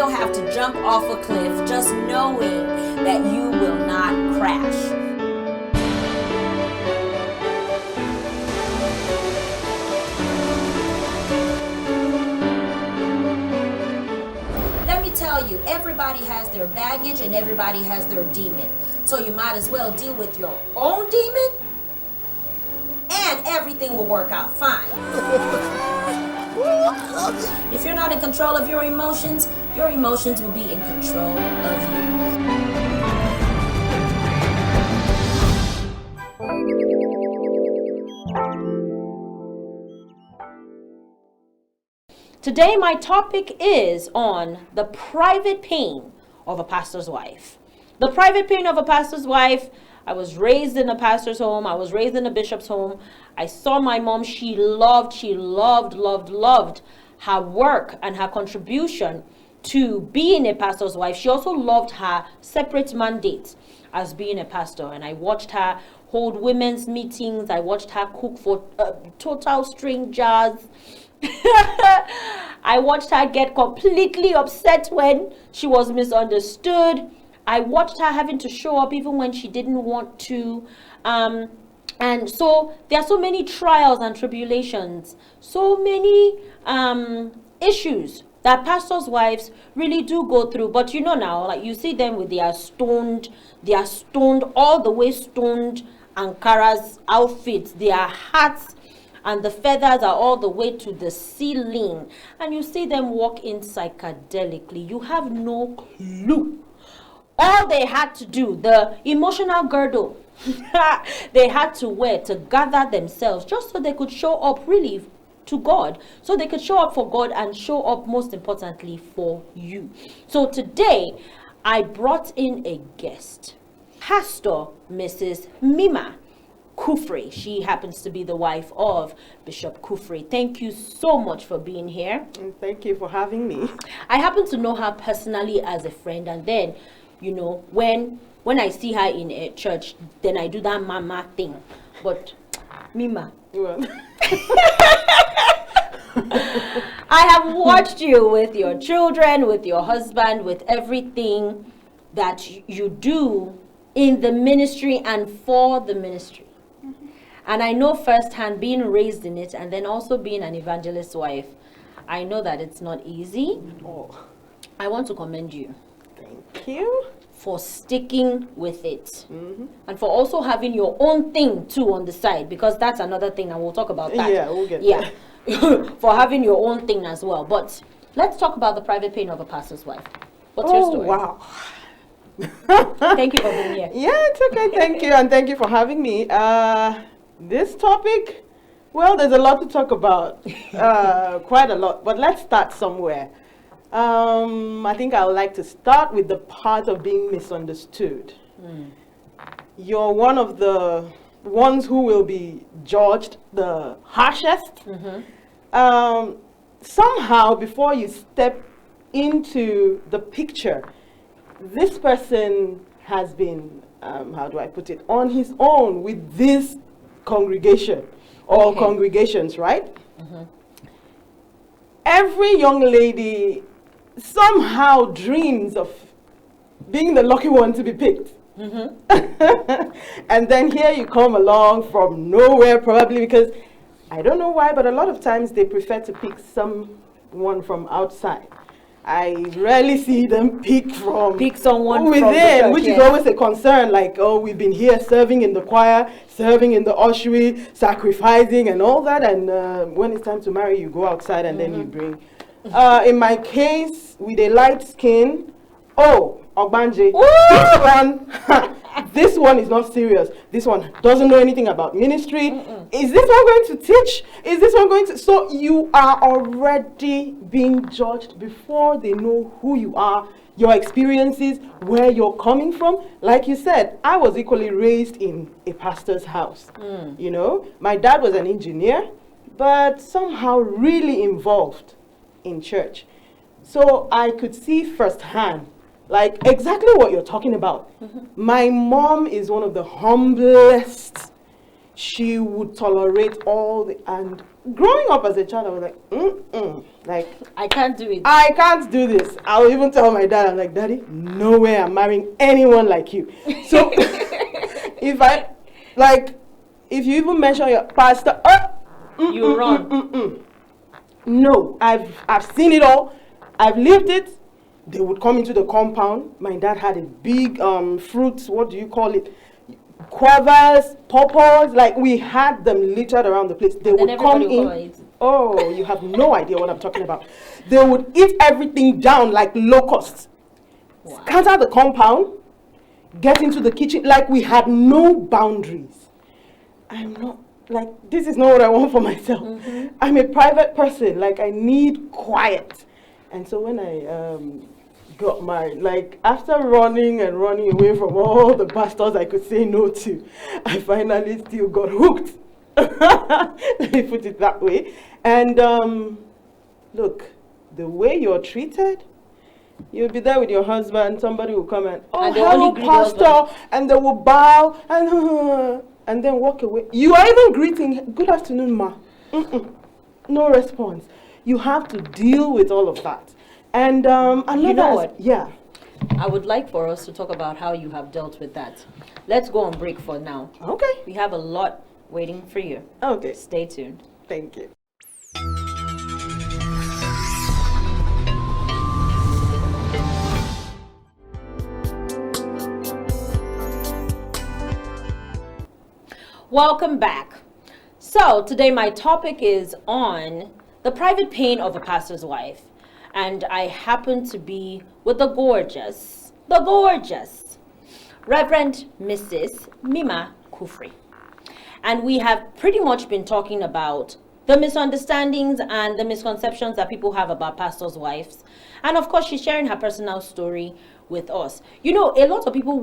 will have to jump off a cliff just knowing that you will not crash. Let me tell you, everybody has their baggage and everybody has their demon. So you might as well deal with your own demon and everything will work out fine. If you're not in control of your emotions will be in control of you. Today my topic is on the private pain of a pastor's wife. The private pain of a pastor's wife. I was raised in a pastor's home. I was raised in a bishop's home. I saw my mom. She loved her work and her contribution to being a pastor's wife. She also loved her separate mandate as being a pastor. And I watched her hold women's meetings. I watched her cook for total strangers. I watched her get completely upset when she was misunderstood. I watched her having to show up even when she didn't want to. And so there are so many trials and tribulations, so many issues that pastors' wives really do go through. But you know now, like you see them with their stoned, all the way stoned Ankara's outfits, their hats, and the feathers are all the way to the ceiling. And you see them walk in psychedelically. You have no clue. All they had to do, the emotional girdle they had to wear to gather themselves just so they could show up really to God. So they could show up for God and show up most importantly for you. So today I brought in a guest, Pastor Mrs. Mima Kufre. She happens to be the wife of Bishop Kufre. Thank you so much for being here. And thank you for having me. I happen to know her personally as a friend, and then, you know, when I see her in a church, then I do that mama thing. But Mima, Well. I have watched you with your children, with your husband, with everything that you do in the ministry and for the ministry. And I know firsthand, being raised in it and then also being an evangelist wife, I know that it's not easy. Oh, I want to commend you thank you. for sticking with it, and for also having your own thing too on the side, because that's another thing, and we'll talk about that. Yeah, we'll get there. For having your own thing as well. But let's talk about the private pain of a pastor's wife. What's your story? Wow. Thank you for being here. Yeah, it's okay. Thank you. And thank you for having me. This topic, well, there's a lot to talk about. Quite a lot. But let's start somewhere. I think I would like to start with the part of being misunderstood. You're one of the ones who will be judged the harshest. Somehow, before you step into the picture, this person has been, how do I put it, on his own with this congregation or congregations, right? Every young lady somehow dreams of being the lucky one to be picked. And then here you come along from nowhere, probably because, I don't know why, but a lot of times they prefer to pick someone from outside. I rarely see them pick someone within, from the church, which is always a concern, like, oh, we've been here serving in the choir, serving in the ushery, sacrificing and all that, and when it's time to marry, you go outside and then you bring. In my case, with a light skin, Ogbanje, this one is not serious. This one doesn't know anything about ministry. Is this one going to teach? Is this one going to? So you are already being judged before they know who you are, your experiences, where you're coming from. Like you said, I was equally raised in a pastor's house. You know, my dad was an engineer, but somehow really involved in church. So I could see firsthand, like exactly what you're talking about. My mom is one of the humblest. She would tolerate all the, and growing up as a child, I was like, like, I can't do it. I can't do this. I'll even tell my dad, I'm like, Daddy, no way I'm marrying anyone like you. So if you even mention your pastor, you run. No, I've seen it all. I've lived it. They would come into the compound. My dad had a big fruit, what do you call it? Guavas, pawpaws, like we had them littered around the place. They would come in. Oh, you have no idea what I'm talking about. They would eat everything down like locusts. Wow. Scatter the compound, get into the kitchen, like we had no boundaries. I'm not, like, this is not what I want for myself. Mm-hmm. I'm a private person, like I need quiet. And so when I got married, like after running away from all the pastors I could say no to, I finally still got hooked. Let me put it that way. And look, the way you're treated, you'll be there with your husband, somebody will come and hello pastor, and they will bow and then walk away. You are even greeting, good afternoon ma. No response. You have to deal with all of that. And you know what? Yeah. I would like for us to talk about how you have dealt with that. Let's go on break for now. Okay. We have a lot waiting for you. Okay. Stay tuned. Thank you. Welcome back. So today my topic is on the private pain of a pastor's wife. And I happen to be with the gorgeous Reverend Mrs. Mima Kufri. And we have pretty much been talking about the misunderstandings and the misconceptions that people have about pastors' wives. And of course, she's sharing her personal story with us. You know, a lot of people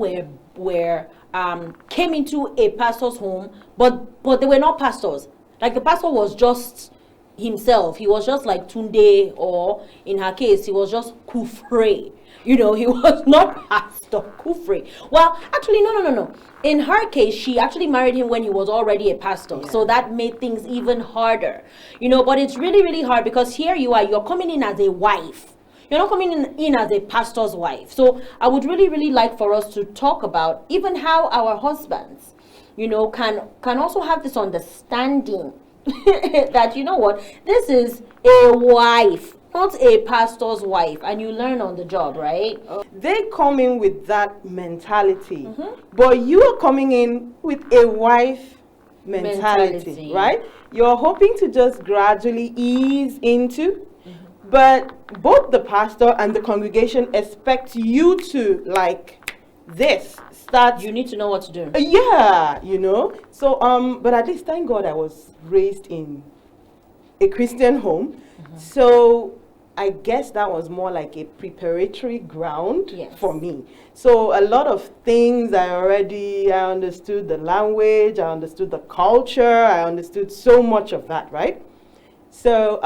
came into a pastor's home, but they were not pastors. Like the pastor was just himself. He was just like Tunde, or in her case, he was just Kufre. You know, he was not Pastor Kufre. Well, actually, no. In her case, she actually married him when he was already a pastor. Yeah. So that made things even harder. You know, but it's really, really hard because here you are, you're coming in as a wife. You're not coming in as a pastor's wife. So I would really, really like for us to talk about even how our husbands, you know, can also have this understanding that, you know what, this is a wife, not a pastor's wife, and you learn on the job, right? They come in with that mentality, but you are coming in with a wife mentality, right? You're hoping to just gradually ease into, but both the pastor and the congregation expect you to, like this, start. You need to know what to do. Yeah, you know. So, but at least thank God I was raised in a Christian home. So I guess that was more like a preparatory ground for me. So a lot of things I understood the language, I understood the culture, I understood so much of that, right? So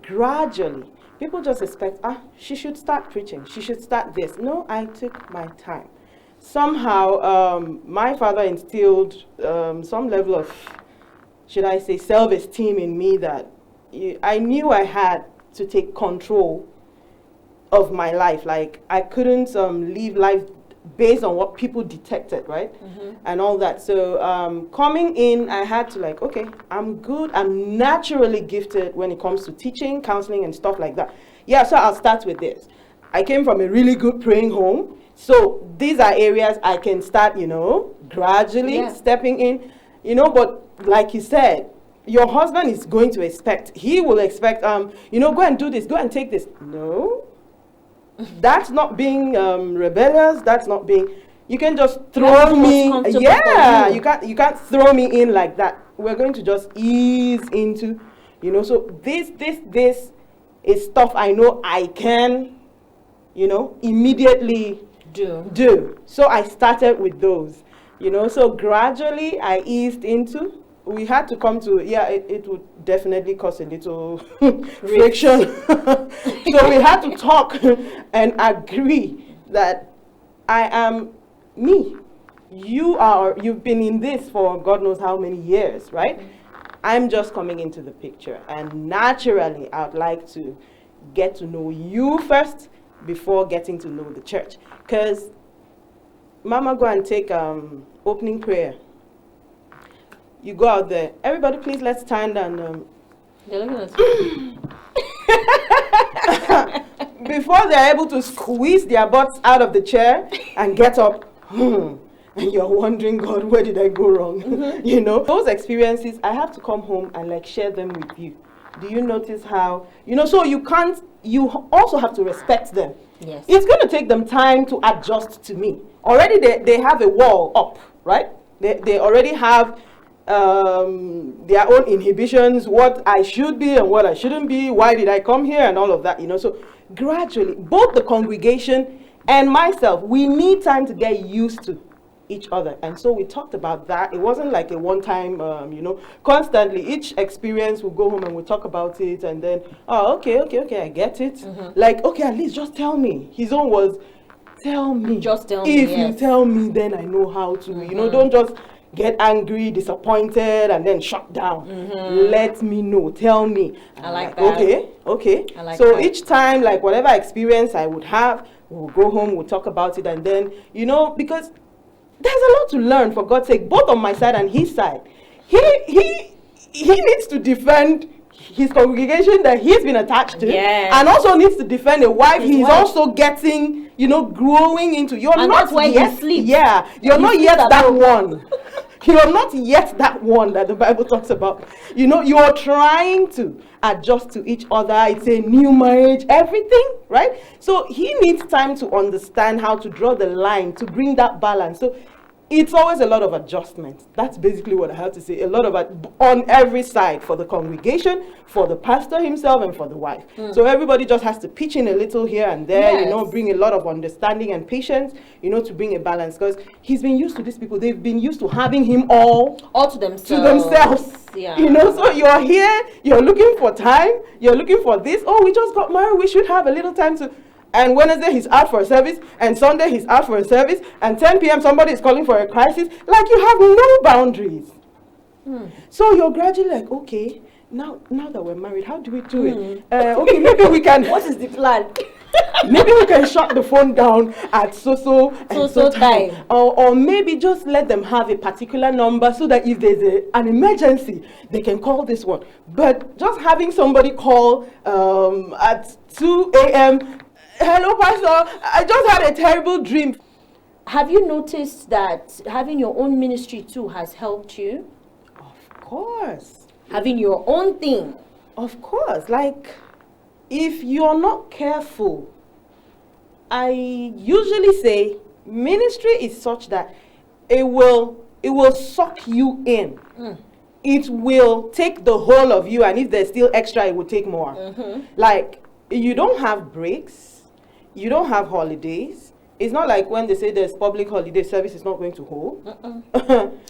gradually, people just expect, she should start preaching, she should start this. No, I took my time. Somehow, my father instilled some level of, should I say, self-esteem in me that I knew I had to take control of my life. Like, I couldn't live life based on what people detected, right? And all that. So coming in, I had to like, okay, I'm good. I'm naturally gifted when it comes to teaching, counseling, and stuff like that. Yeah, so I'll start with this. I came from a really good praying home. So these are areas I can start, you know, gradually stepping in, you know, but like you said, your husband is going to expect, he will expect, you know, go and do this, go and take this. No, that's not being rebellious. That's not being, you can just throw me, you can't throw me in like that. We're going to just ease into, you know, so this is stuff I know I can, you know, immediately do. So I started with those, you know, so gradually I eased into, we had to come to, it would definitely cause a little friction. So we had to talk and agree that I am me. You've been in this for God knows how many years, right? I'm just coming into the picture, and naturally, I'd like to get to know you first before getting to know the church. Because, Mama, go and take opening prayer. You go out there. Everybody, please, let's stand and... They're looking at you. Before they're able to squeeze their butts out of the chair and get up, and you're wondering, God, where did I go wrong? You know, those experiences, I have to come home and like share them with you. Do you notice how, so you also have to respect them. Yes. It's going to take them time to adjust to me. Already they have a wall up, right? They already have their own inhibitions, what I should be and what I shouldn't be, why did I come here and all of that, So gradually, both the congregation and myself, we need time to get used to each other. And so we talked about that. It wasn't like a one-time, constantly. Each experience, we'll go home and we'll talk about it. And then, okay, I get it. Like, okay, at least just tell me. His own was, tell me. Just tell me, If you tell me, then I know how to. Don't just get angry, disappointed, and then shut down. Let me know. Tell me. I like that. Okay. I like so that. each time, like whatever experience I would have, we'll go home, we'll talk about it, and then, because there's a lot to learn, for God's sake, both on my side and his side. He needs to defend his congregation that he's been attached to, and also needs to defend a wife he's also getting, growing into. You're and not that's why yet, he sleeps. Yeah, you're not yet that one. You're not yet that one that the Bible talks about. You're trying to adjust to each other. It's a new marriage, everything, right? So he needs time to understand how to draw the line, to bring that balance. So it's always a lot of adjustment. That's basically what I have to say. A lot of on every side, for the congregation, for the pastor himself, and for the wife. So everybody just has to pitch in a little here and there, bring a lot of understanding and patience, to bring a balance. Because he's been used to these people. They've been used to having him all to themselves. Yeah. So you're here, you're looking for time, you're looking for this. Oh, we just got married, we should have a little time to... And Wednesday he's out for a service, and Sunday he's out for a service, and 10 p.m. somebody is calling for a crisis. Like, you have no boundaries. So you're gradually like, okay, now that we're married, how do we do it? Okay, maybe we can... What is the plan? Maybe we can shut the phone down at so time. Or maybe just let them have a particular number so that if there's an emergency, they can call this one. But just having somebody call at 2 a.m., hello, Pastor, I just had a terrible dream. Have you noticed that having your own ministry too has helped you? Of course. Having your own thing? Of course. Like, if you're not careful, I usually say ministry is such that it will suck you in. It will take the whole of you, and if there's still extra, it will take more. Like, you don't have breaks. You don't have holidays. It's not like when they say there's public holiday, service is not going to hold.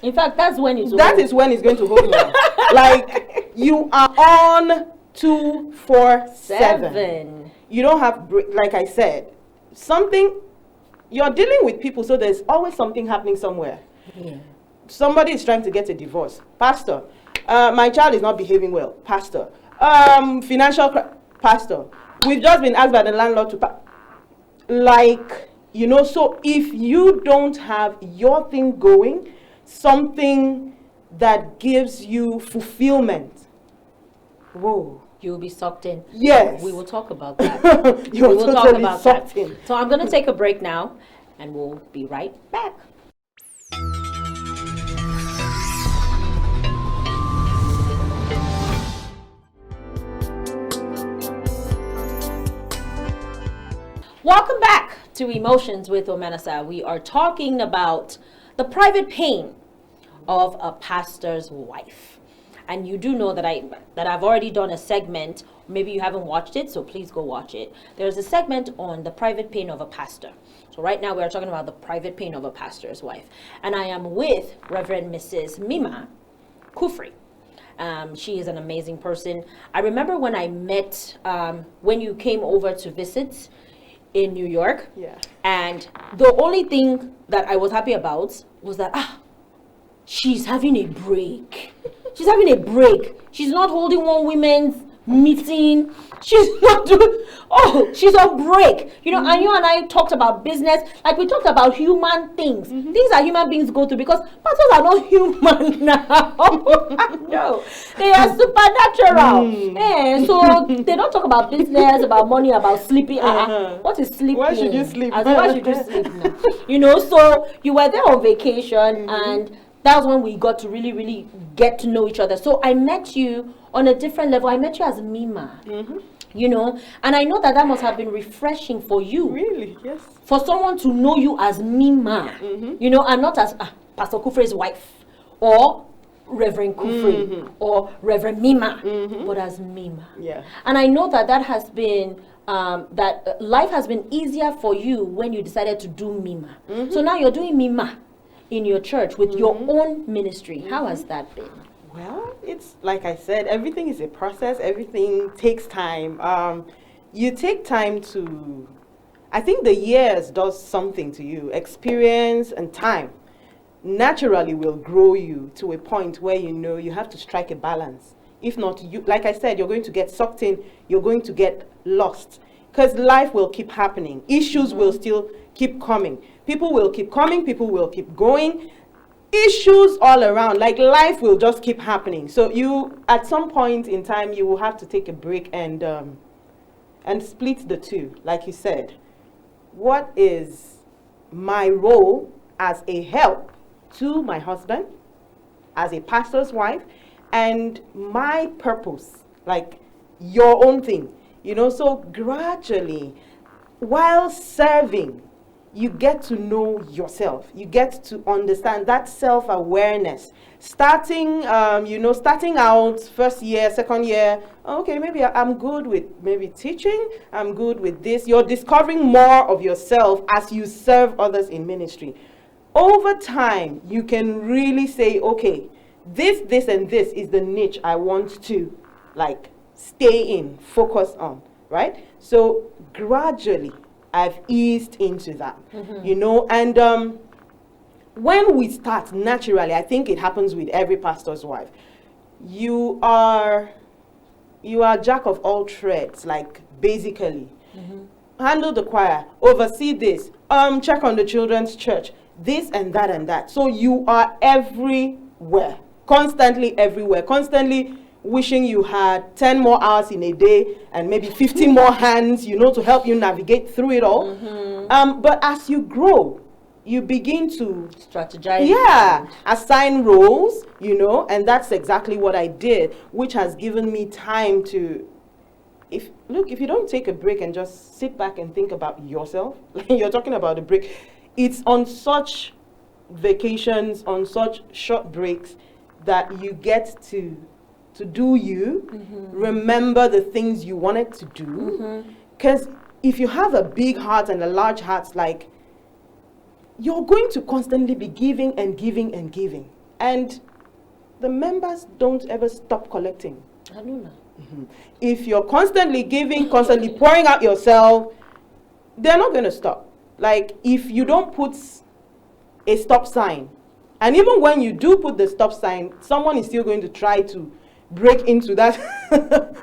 In fact, that's when it's That is when it's going to hold now. Like, you are on 24/7. You don't have, like I said, you're dealing with people, so there's always something happening somewhere. Somebody is trying to get a divorce. Pastor, my child is not behaving well. Pastor, financial pastor, we've just been asked by the landlord to so if you don't have your thing going, something that gives you fulfillment, you'll be sucked in. Yes. We will talk about that. You're totally sucked in. So I'm going to take a break now, and we'll be right back. Welcome back to Emotions with Omenasa. We are talking about the private pain of a pastor's wife. And you do know that I've already done a segment. Maybe you haven't watched it, so please go watch it. There's a segment on the private pain of a pastor. So right now we are talking about the private pain of a pastor's wife. And I am with Reverend Mrs. Mima Kufri. She is an amazing person. I remember when I met, when you came over to visit in New York. Yeah. And the only thing that I was happy about was that, she's having a break. She's having a break. She's not holding one women's meeting. She's not doing, she's on break. You know, and you and I talked about business, like we talked about human things. Things that human beings go through, because pastors are not human now. No, they are supernatural. So they don't talk about business, about money, about sleeping. What is sleeping? Why should you sleep? Why should you sleep now? You know, so you were there on vacation, and that was when we got to really, really get to know each other. So I met you on a different level. I met you as Mima, you know, and I know that that must have been refreshing for you. Really? Yes. For someone to know you as Mima, you know, and not as Pastor Kufre's wife, or Reverend Kufre, or Reverend Mima, but as Mima. Yeah. And I know that that has been, that life has been easier for you when you decided to do Mima. So now you're doing Mima in your church with your own ministry. How has that been? Well, it's like I said, everything is a process. Everything takes time. You take time to, I think the years does something to you. Experience and time naturally will grow you to a point where you know you have to strike a balance. If not, you, like I said, you're going to get sucked in. You're going to get lost, because life will keep happening. Issues will still keep coming. People will keep coming. People will keep going. Issues all around, like life will just keep happening. So you, at some point in time, you will have to take a break and split the two. Like you said, what is my role as a help to my husband, as a pastor's wife, and my purpose, like your own thing, you know? So gradually, while serving, you get to know yourself. You get to understand that self-awareness. Starting, starting out first year, second year, okay, maybe I'm good with maybe teaching. I'm good with this. You're discovering more of yourself as you serve others in ministry. Over time, you can really say, okay, this, and this is the niche I want to, like, stay in, focus on, right? So gradually, I've eased into that, you know, and when we start naturally, I think it happens with every pastor's wife. You are jack of all trades, like basically. Handle the choir, oversee this, check on the children's church, this and that and that. So you are everywhere, constantly everywhere, constantly wishing you had 10 more hours in a day and maybe 15 more hands, you know, to help you navigate through it all. But as you grow, you begin to strategize. Yeah, assign roles, you know, and that's exactly what I did, which has given me time to, if you don't take a break and just sit back and think about yourself, you're talking about a break, it's on such vacations, on such short breaks, that you get to do you, remember the things you wanted to do. Because if you have a big heart and a large heart, like, you're going to constantly be giving and giving and giving. And the members don't ever stop collecting. I know. If you're constantly giving, constantly pouring out yourself, they're not going to stop. Like, if you don't put a stop sign, and even when you do put the stop sign, someone is still going to try to break into that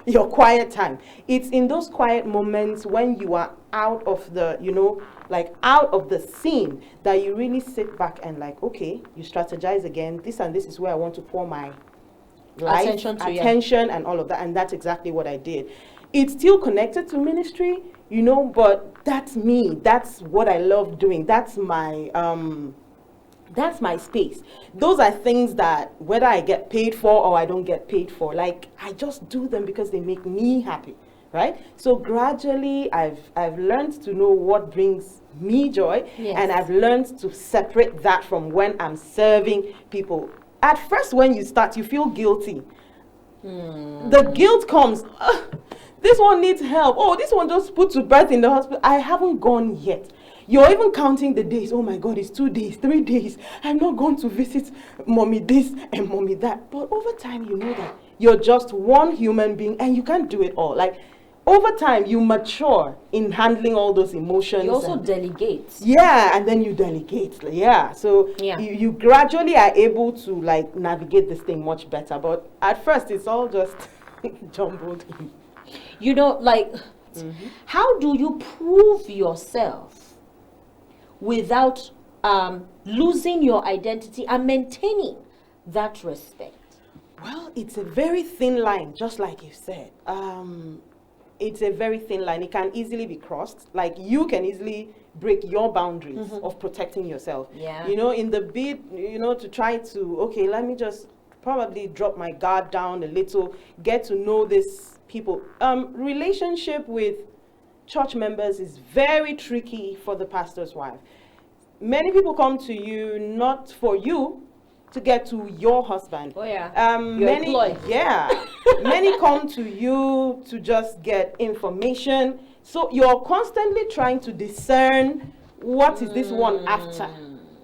your quiet time. It's in those quiet moments when you are out of the, you know, like out of the scene, that you really sit back and like, okay, you strategize again. This and this is where I want to pour my life, attention and all of that. And that's exactly what I did. It's still connected to ministry, you know, but that's me. That's what I love doing. That's my space. Those are things that whether I get paid for or I don't get paid for, like, I just do them because they make me happy, right? So gradually I've learned to know what brings me joy, and I've learned to separate that from when I'm serving people. At first, when you start, you feel guilty. The guilt comes. This one needs help. Oh, this one just put to birth in the hospital. I haven't gone yet. You're even counting the days. Oh my God, it's 2 days, 3 days. I'm not going to visit mommy this and mommy that. But over time, you know that you're just one human being and you can't do it all. Like, over time you mature in handling all those emotions. You also delegate. Yeah, and then you delegate. Yeah, so you gradually are able to like navigate this thing much better. But at first, it's all just jumbled in. You know, like, how do you prove yourself without losing your identity and maintaining that respect? Well, it's a very thin line, just like you said. It's a very thin line. It can easily be crossed. Like, you can easily break your boundaries of protecting yourself. Yeah. You know, in the bid, you know, to try to, okay, let me just probably drop my guard down a little, get to know these people. Relationship with church members is very tricky for the pastor's wife. Many people come to you not for you to get to your husband. Oh yeah. Many come to you to just get information. So you're constantly trying to discern what is this one after,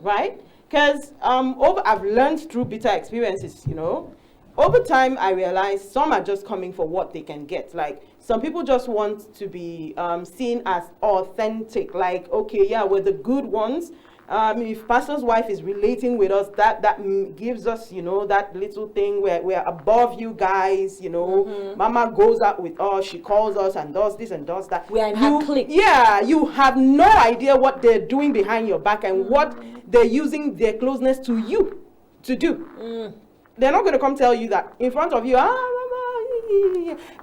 right? Because I've learned through bitter experiences, you know. Over time, I realized some are just coming for what they can get. Like, some people just want to be seen as authentic. Like, okay, yeah, we're the good ones. If pastor's wife is relating with us, that gives us, you know, that little thing where we're above you guys, you know. Mama goes out with us, she calls us and does this and does that. We're in her clique. Yeah, you have no idea what they're doing behind your back and what they're using their closeness to you to do. They're not going to come tell you that in front of you,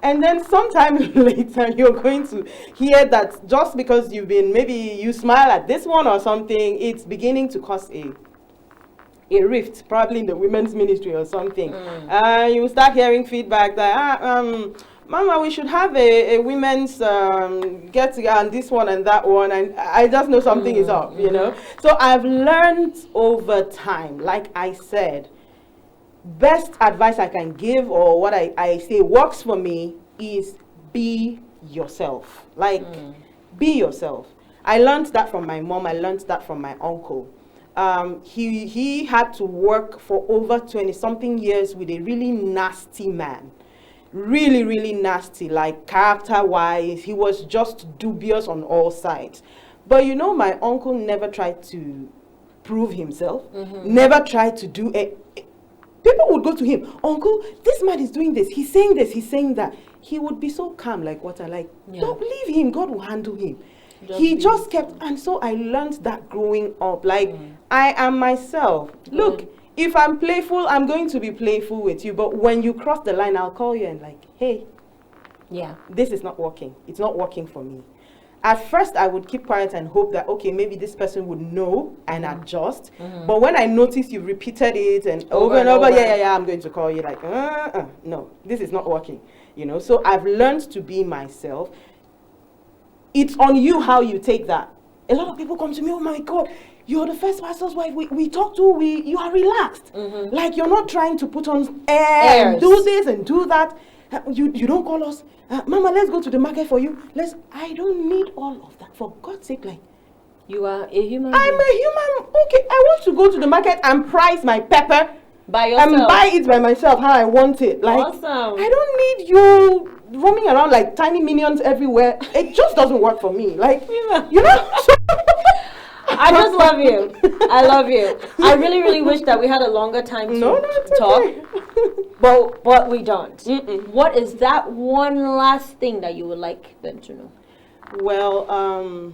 and then sometime later you're going to hear that just because maybe you smile at this one or something, it's beginning to cause a rift, probably in the women's ministry or something. You start hearing feedback that, Mama, we should have a women's get together and this one and that one, and I just know something is up, you know. So I've learned over time, like I said, best advice I can give, or what I say works for me, is be yourself. Like, be yourself. I learned that from my mom. I learned that from my uncle. He had to work for over 20-something years with a really nasty man. Really, really nasty, like character-wise. He was just dubious on all sides. But you know, my uncle never tried to prove himself. Never tried to do it. People would go to him, Uncle, this man is doing this, he's saying this, he's saying that. He would be so calm, like water, like, don't leave him, God will handle him. He just kept, and so I learned that growing up, like, I am myself. Look, if I'm playful, I'm going to be playful with you, but when you cross the line, I'll call you and like, hey, this is not working. It's not working for me. At first, I would keep quiet and hope that, okay, maybe this person would know and adjust. But when I notice you've repeated it and over and over, I'm going to call you like, no, this is not working. You know, so I've learned to be myself. It's on you how you take that. A lot of people come to me, oh my God, you're the first pastor's wife we talk to, you are relaxed. Like, you're not trying to put on air and do this and do that. You don't call us, Mama, let's go to the market for you. I don't need all of that. For God's sake, like, you are a human. I'm a human. Okay, I want to go to the market and price my pepper by yourself. And buy it by myself how I want it. Like, awesome. I don't need you roaming around like tiny minions everywhere. It just doesn't work for me. Like, you know. I just love you. I love you. I really, really wish that we had a longer time to talk. Okay. But we don't. What is that one last thing that you would like them to know? Well,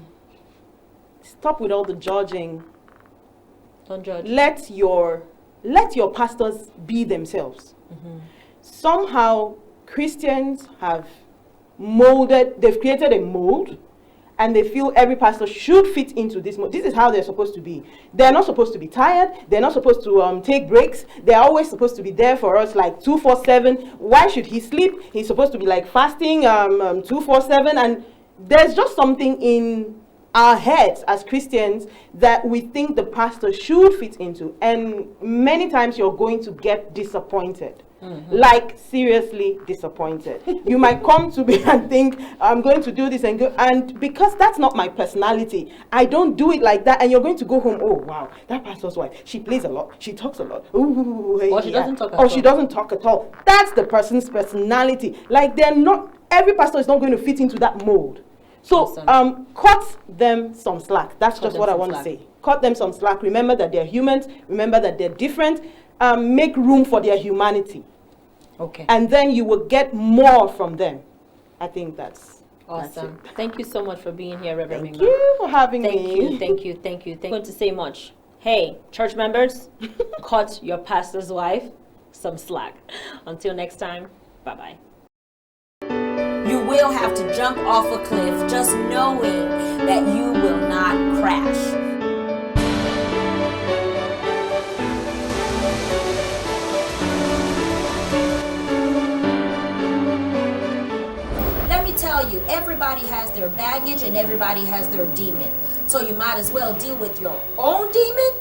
stop with all the judging. Don't judge. Let your pastors be themselves. Somehow Christians have they've created a mold, and they feel every pastor should fit into this mold. This is how they're supposed to be. They're not supposed to be tired. They're not supposed to take breaks. They're always supposed to be there for us like 2-4-7. Why should he sleep? He's supposed to be like fasting 2-4-7. And there's just something in our heads as Christians that we think the pastor should fit into. And many times you're going to get disappointed. Like, seriously disappointed. You might come to me and think, I'm going to do this and because that's not my personality, I don't do it like that, and you're going to go home, oh wow, that pastor's wife, she plays a lot, she talks a lot, or she doesn't talk at all. She doesn't talk at all. That's the person's personality. Like, they're not, every pastor is not going to fit into that mold. So Awesome. cut them some slack. That's Cut just them what I some want to slack. say. Cut them some slack. Remember that they're humans. Remember that they're different. Make room for their humanity. Okay. And then you will get more from them. I think that's Awesome. it. Thank you so much for being here, Reverend Thank Mingma. you for having Thank me. you, thank you, thank you. Thank you. To say much. Hey, church members, cut your pastor's wife some slack. Until next time, bye-bye. You will have to jump off a cliff just knowing that you will not crash. Let me tell you, everybody has their baggage and everybody has their demon. So you might as well deal with your own demon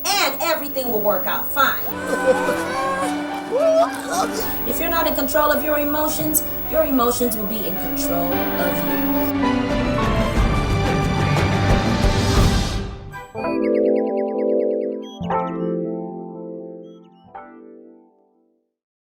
and everything will work out fine. If you're not in control of your emotions will be in control of you.